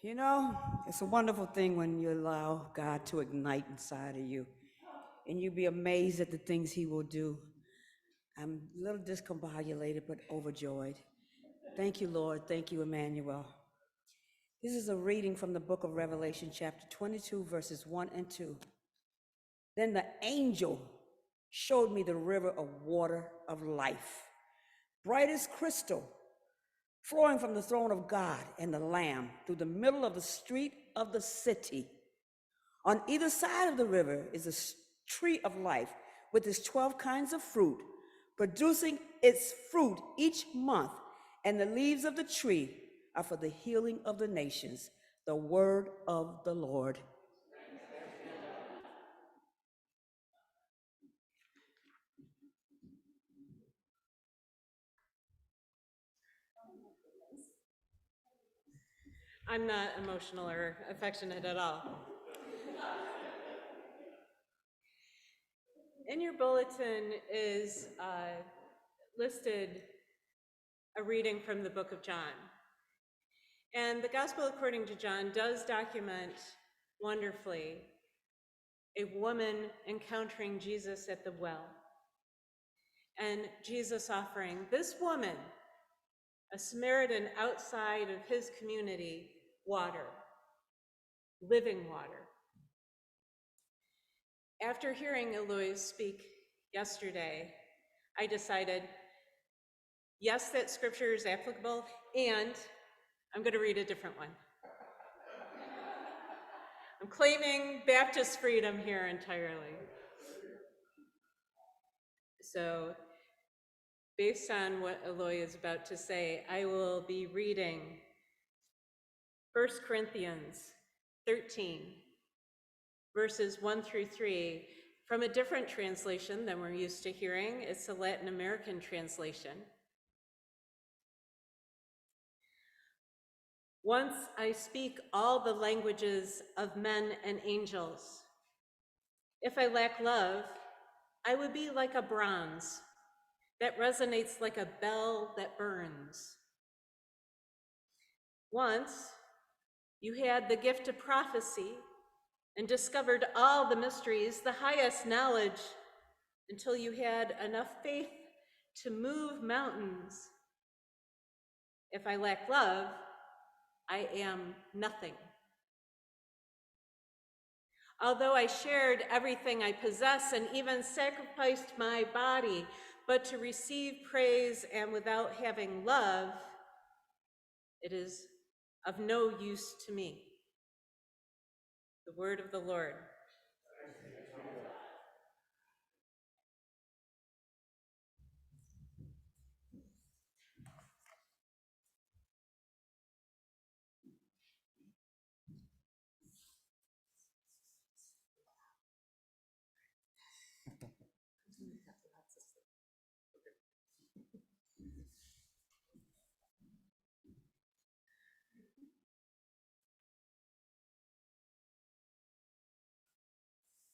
You know, it's a wonderful thing when you allow God to ignite inside of you and you be amazed at the things He will do. I'm a little discombobulated but overjoyed. Thank you, Lord. Thank you, Emmanuel. This is a reading from the book of Revelation, chapter 22, verses 1 and 2. Then the angel showed me the river of water of life, bright as crystal, flowing from the throne of God and the Lamb through the middle of the street of the city. On either side of the river is a tree of life with its 12 kinds of fruit, producing its fruit each month, and the leaves of the tree are for the healing of the nations. The word of the Lord. I'm not emotional or affectionate at all. In your bulletin is listed a reading from the book of John. And the Gospel according to John does document wonderfully a woman encountering Jesus at the well, and Jesus offering this woman, a Samaritan outside of his community, water, living water. After hearing Eloy speak yesterday, I decided, yes, that scripture is applicable, and I'm going to read a different one. I'm claiming Baptist freedom here entirely. So, based on what Eloy is about to say, I will be reading 1 Corinthians 13, verses 1 through 3, from a different translation than we're used to hearing. It's a Latin American translation. Once I speak all the languages of men and angels. If I lack love, I would be like a bronze that resonates like a bell that burns. Once you had the gift of prophecy and discovered all the mysteries, the highest knowledge, until you had enough faith to move mountains. If I lack love, I am nothing. Although I shared everything I possess and even sacrificed my body, but to receive praise and without having love, it is of no use to me. The word of the Lord.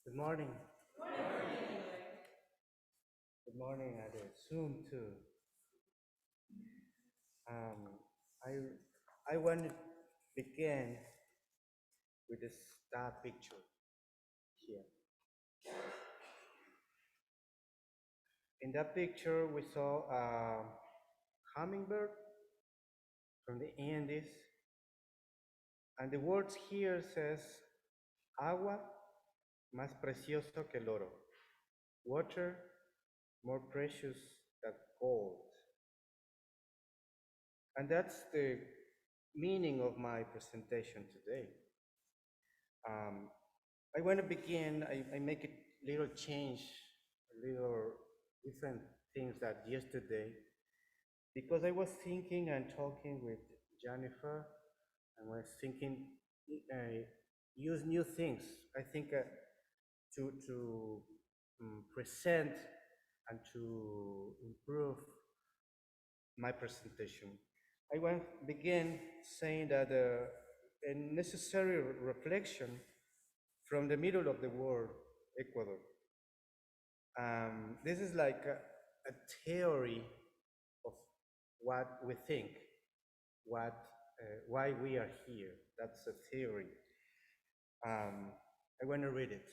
Good morning. Good morning, I Zoom too. I want to begin with a star picture here. In that picture, we saw a hummingbird from the Andes, and the words here says, agua más precioso que el oro, water more precious than gold. And that's the meaning of my presentation today. I want to begin, I make a little change, a little different things that yesterday, because I was thinking and talking with Jennifer, and was thinking, use new things. I think to present and to improve my presentation. I want to begin saying that a necessary reflection from the middle of the world, Ecuador. This is like a theory of what we think, what why we are here. That's a theory. I want to read it.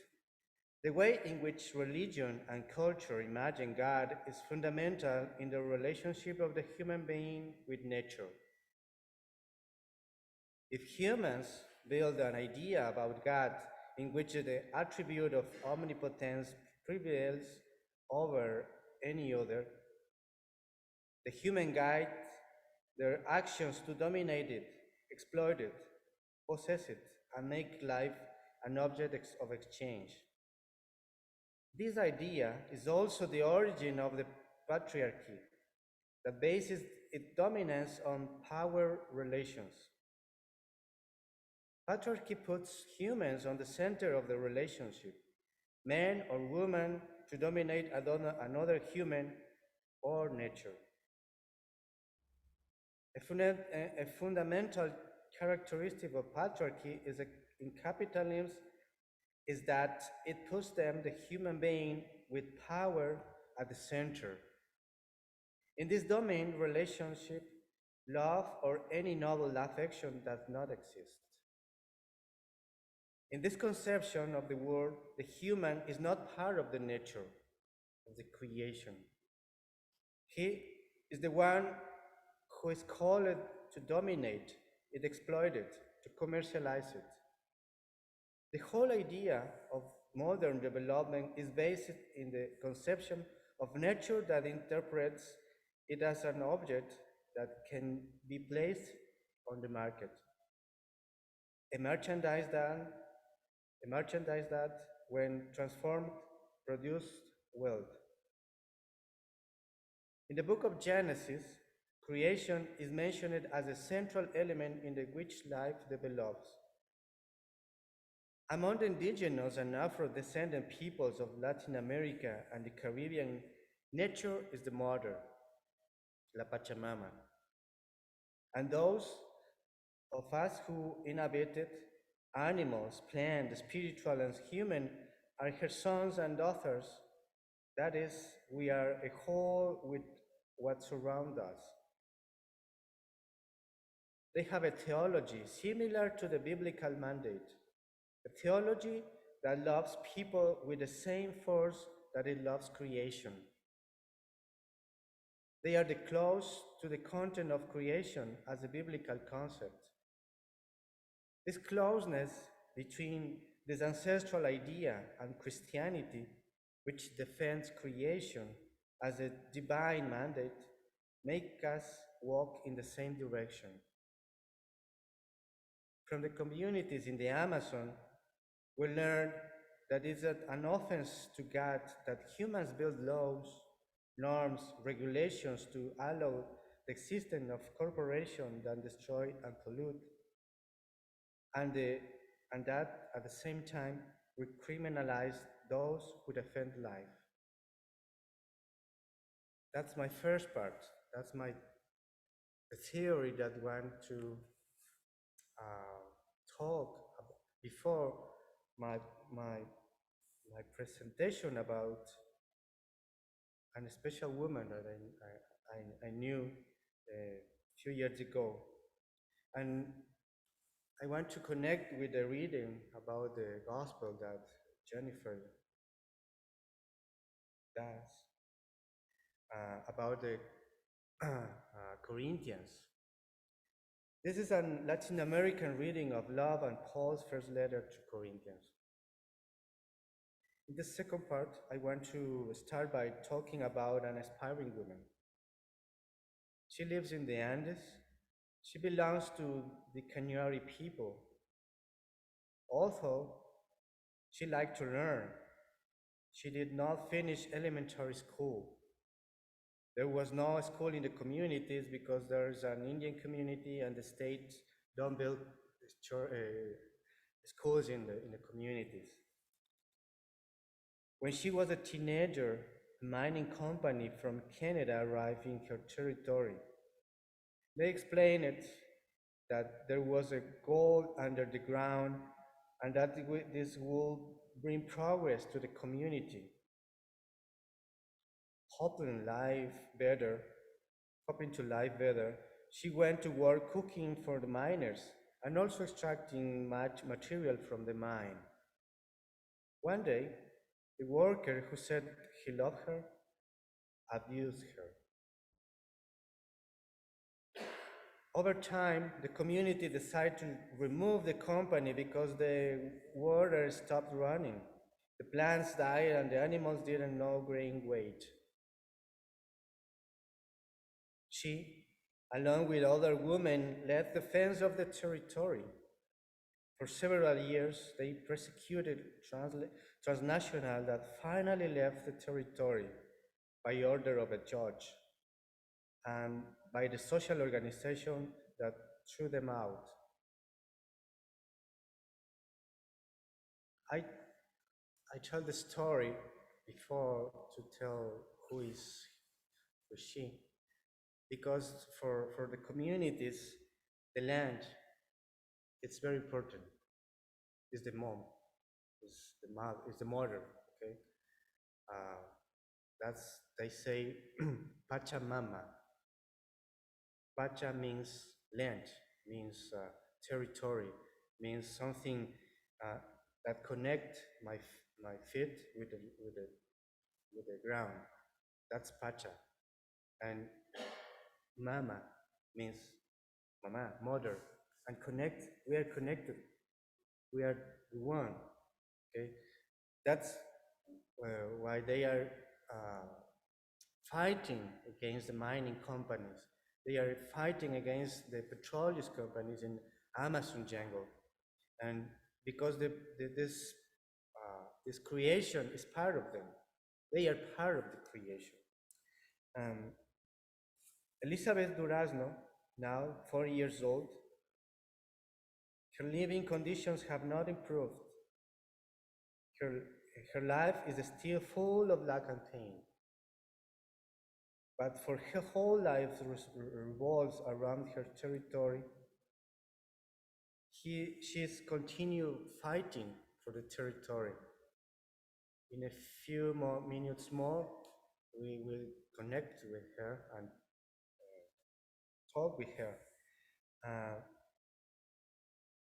The way in which religion and culture imagine God is fundamental in the relationship of the human being with nature. If humans build an idea about God in which the attribute of omnipotence prevails over any other, the human guide their actions to dominate it, exploit it, possess it, and make life an object of exchange. This idea is also the origin of the patriarchy that bases its dominance on power relations. Patriarchy puts humans on the center of the relationship, man or woman to dominate another human or nature. A fundamental characteristic of patriarchy in capitalism is that it puts the human being with power at the center. In this domain, relationship, love, or any noble affection does not exist. In this conception of the world, the human is not part of the nature of the creation. He is the one who is called to dominate it, exploit it, to commercialize it. The whole idea of modern development is based in the conception of nature that interprets it as an object that can be placed on the market. A merchandise that, when transformed, produced wealth. In the book of Genesis, creation is mentioned as a central element in which life develops. Among the indigenous and Afro-descendant peoples of Latin America and the Caribbean, nature is the mother, La Pachamama. And those of us who inhabit it, animals, plants, spiritual and human, are her sons and daughters. That is, we are a whole with what surrounds us. They have a theology similar to the biblical mandate, a theology that loves people with the same force that it loves creation. They are the close to the content of creation as a biblical concept. This closeness between this ancestral idea and Christianity, which defends creation as a divine mandate, make us walk in the same direction. From the communities in the Amazon, we learn that it's an offense to God that humans build laws, norms, regulations to allow the existence of corporations that destroy and pollute, and that at the same time we criminalize those who defend life. That's my first part. That's the theory that I want to talk about before my presentation about a special woman that I knew a few years ago. And I want to connect with the reading about the gospel that Jennifer does, about the Corinthians. This is a Latin American reading of love and Paul's first letter to Corinthians. In the second part, I want to start by talking about an aspiring woman. She lives in the Andes. She belongs to the Canary people. Although she liked to learn, she did not finish elementary school. There was no school in the communities because there's an Indian community and the state don't build schools in the communities. When she was a teenager, a mining company from Canada arrived in her territory. They explained it that there was a gold under the ground and that this would bring progress to the community. Hoping to live better, she went to work cooking for the miners and also extracting much material from the mine. One day, the worker who said he loved her abused her. Over time, the community decided to remove the company because the water stopped running. The plants died and the animals didn't know gain weight. She, along with other women, led the defense of the territory. For several years, they persecuted transnational that finally left the territory by order of a judge and by the social organization that threw them out. I, I tell the story before to tell who is she, because for the communities, the land, it's very important. It's the mom, it's the mother, okay? Uh, that's, they say, Pachamama. Pacha means land, means territory, means something uh, that connect my feet with the ground. That's Pacha. And Mama means mama, mother. And connect, we are connected. We are one, okay? That's why they are fighting against the mining companies. They are fighting against the petroleum companies in Amazon jungle. And because this creation is part of them. They are part of the creation. Elizabeth Durazno, now 4 years old, her living conditions have not improved. Her life is still full of lack and pain. But for her whole life revolves around her territory. She's continued fighting for the territory. In a few more minutes more, we will connect with her and talk with her.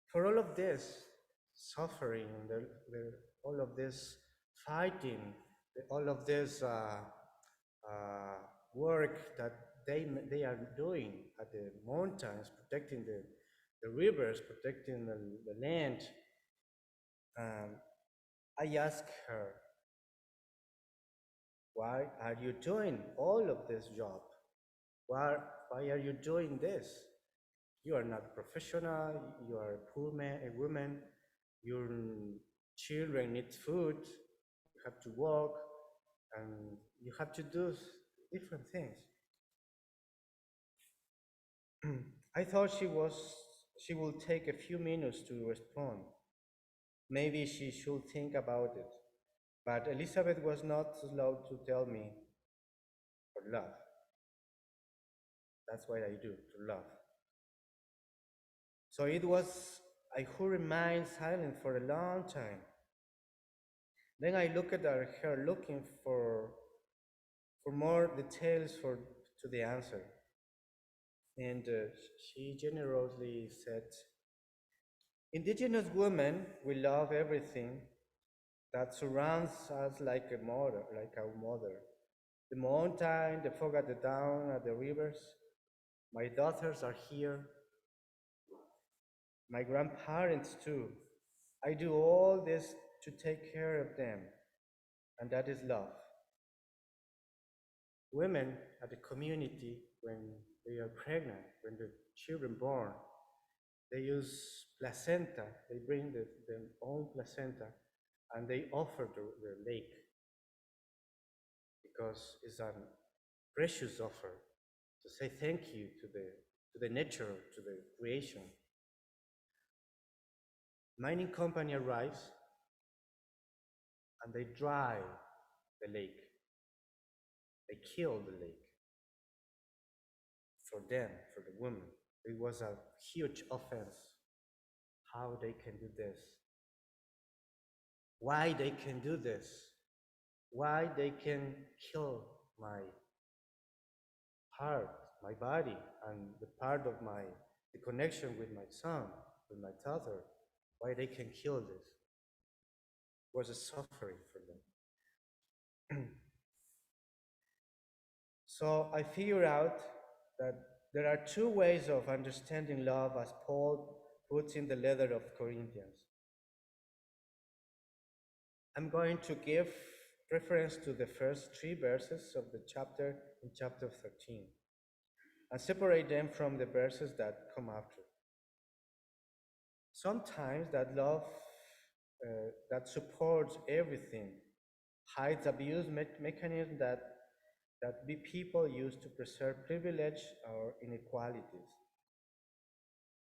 For all of this suffering, all of this fighting, all of this work that they are doing at the mountains, protecting the rivers, protecting the land, I ask her, why are you doing all of this job? Why are you doing this? You are not professional, you are a woman, your children need food, you have to work, and you have to do different things. I thought she will take a few minutes to respond. Maybe she should think about it. But Elizabeth was not slow to tell me, for love. That's what I do, to love. So it was I who remained silent for a long time. Then I looked at her looking for more details to the answer. And she generously said, indigenous women, we love everything that surrounds us like a mother, like our mother. The mountain, the fog at the down, at the rivers. My daughters are here. My grandparents too. I do all this to take care of them, and that is love. Women at the community, when they are pregnant, when the children born, they use placenta, they bring their own placenta, and they offer the lake because it's a precious offer to say thank you to the nature, to the creation. Mining company arrives and they dry the lake. They kill the lake. For them, for the women, it was a huge offense. How they can do this? Why they can do this? Why they can kill my heart, my body and the part of the connection with my son, with my daughter, why they can kill this. It was a suffering for them. So I figured out that there are two ways of understanding love as Paul puts in the letter of Corinthians. I'm going to give preference to the first three verses of the chapter in chapter 13 and separate them from the verses that come after. Sometimes that love that supports everything hides abuse mechanisms that people use to preserve privilege or inequalities.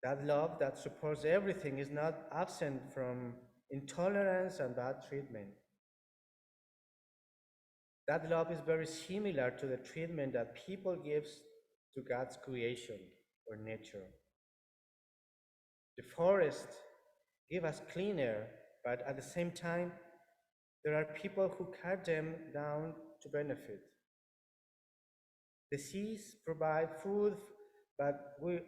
That love that supports everything is not absent from intolerance and bad treatment. That love is very similar to the treatment that people give to God's creation or nature. The forest give us clean air, but at the same time, there are people who cut them down to benefit. The seas provide food, but we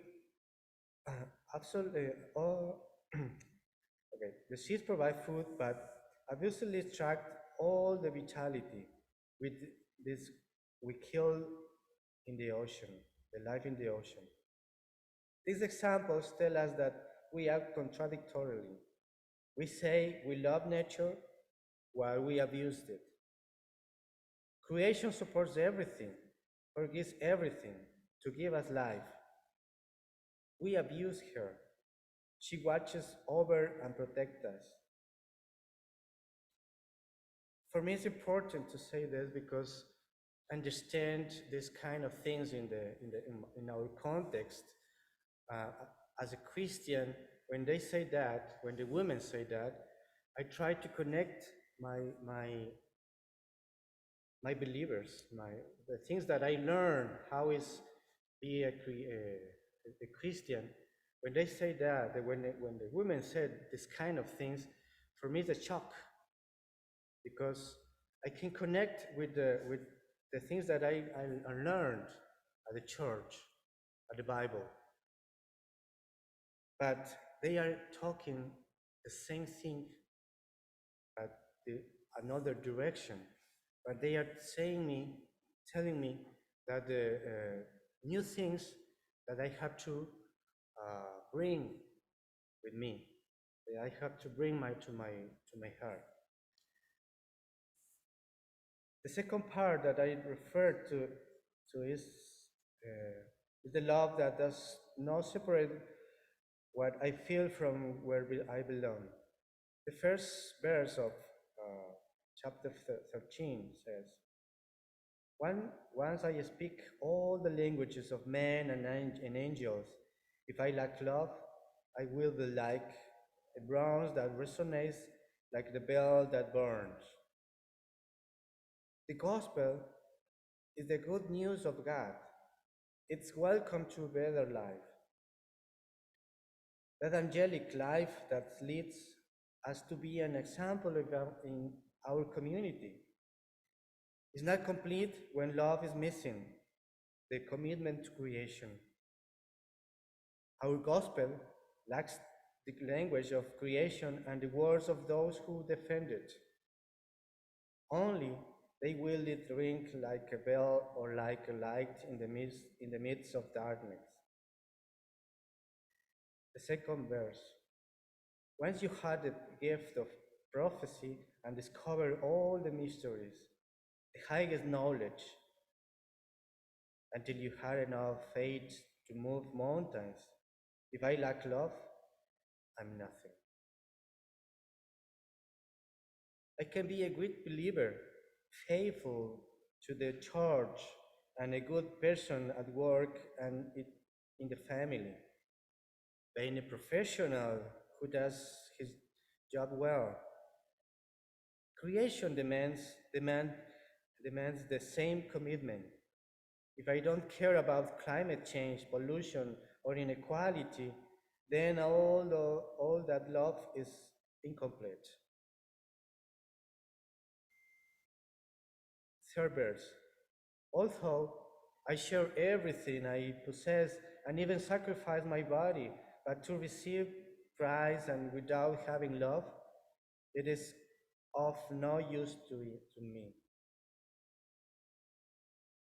absolutely all okay. The seas provide food, but obviously extract all the vitality with this we kill in the ocean, the life in the ocean. These examples tell us that we act contradictorily. We say we love nature while we abuse it. Creation supports everything, forgives everything to give us life. We abuse her. She watches over and protects us. For me, it's important to say this because I understand these kind of things in our context. As a Christian, when they say that, when the women say that, I try to connect my believers, the things that I learned, how is be a Christian. When they say that, when the women said this kind of things, for me it's a shock because I can connect with the things that I learned at the church, at the Bible. But they are talking the same thing at another direction. But they are telling me that the new things that I have to bring with me, that I have to bring to my heart. The second part that I referred to is the love that does not separate what I feel from where I belong. The first verse of chapter 13 says, Once I speak all the languages of men and angels, if I lack love, I will be like a bronze that resonates, like the bell that burns. The gospel is the good news of God. It's welcome to a better life. That angelic life that leads us to be an example in our community is not complete when love is missing, the commitment to creation. Our gospel lacks the language of creation and the words of those who defend it. Only they will it ring like a bell or like a light in the midst of darkness. The second verse. Once you had the gift of prophecy and discovered all the mysteries, the highest knowledge, until you had enough faith to move mountains, if I lack love, I'm nothing. I can be a great believer, faithful to the church, and a good person at work and in the family. Being a professional who does his job well. Creation demands the same commitment. If I don't care about climate change, pollution, or inequality, then all that love is incomplete. Third verse. Although I share everything I possess and even sacrifice my body, but to receive prize and without having love, it is of no use to me.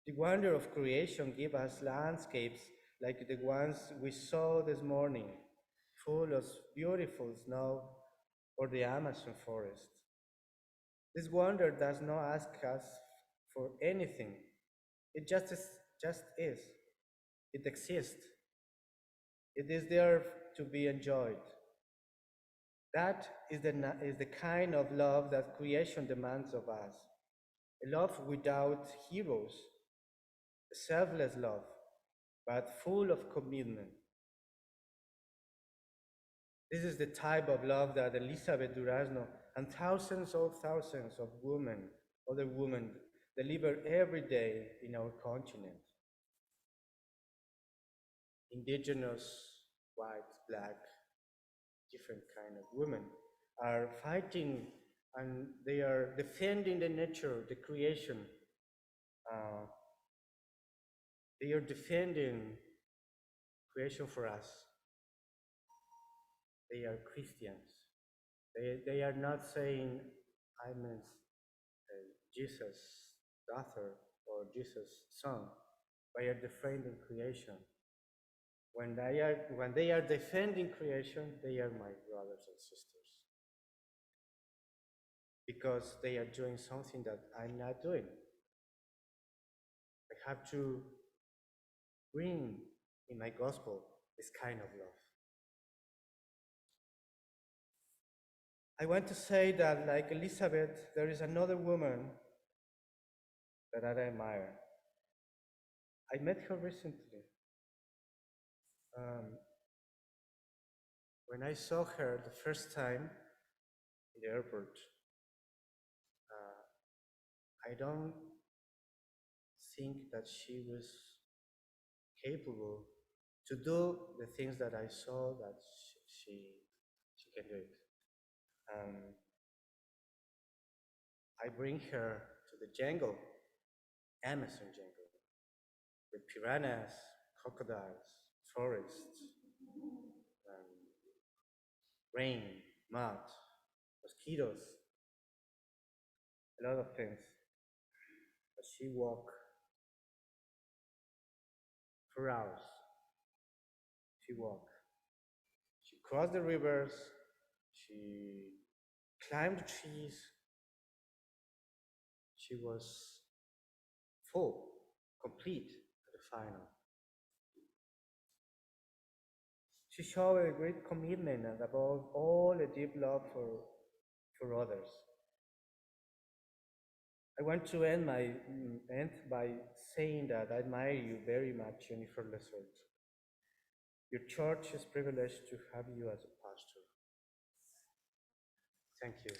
The wonder of creation gives us landscapes like the ones we saw this morning, full of beautiful snow or the Amazon forest. This wonder does not ask us for anything. It just is. It exists. It is there to be enjoyed. That is the kind of love that creation demands of us. A love without heroes, a selfless love, but full of commitment. This is the type of love that Elizabeth Durazno and thousands of women, other women, deliver every day in our continent. Indigenous, white, black, different kind of women are fighting and they are defending the nature, the creation. They are defending creation for us. They are Christians. They are not saying, I'm a Jesus' daughter or Jesus' son. They are defending creation. When they are defending creation, they are my brothers and sisters. Because they are doing something that I'm not doing. I have to bring in my gospel this kind of love. I want to say that, like Elizabeth, there is another woman that I admire. I met her recently. When I saw her the first time in the airport, I don't think that she was capable to do the things that I saw that she can do it. I bring her to the jungle, Amazon jungle, with piranhas, crocodiles, forests, rain, mud, mosquitoes, a lot of things. But she walked for hours. She walked. She crossed the rivers. She climbed the trees. She was full, complete at the final. She showed a great commitment and above all a deep love for others. I want to end by saying that I admire you very much, Jennifer Lessard. Your church is privileged to have you as a pastor. Thank you.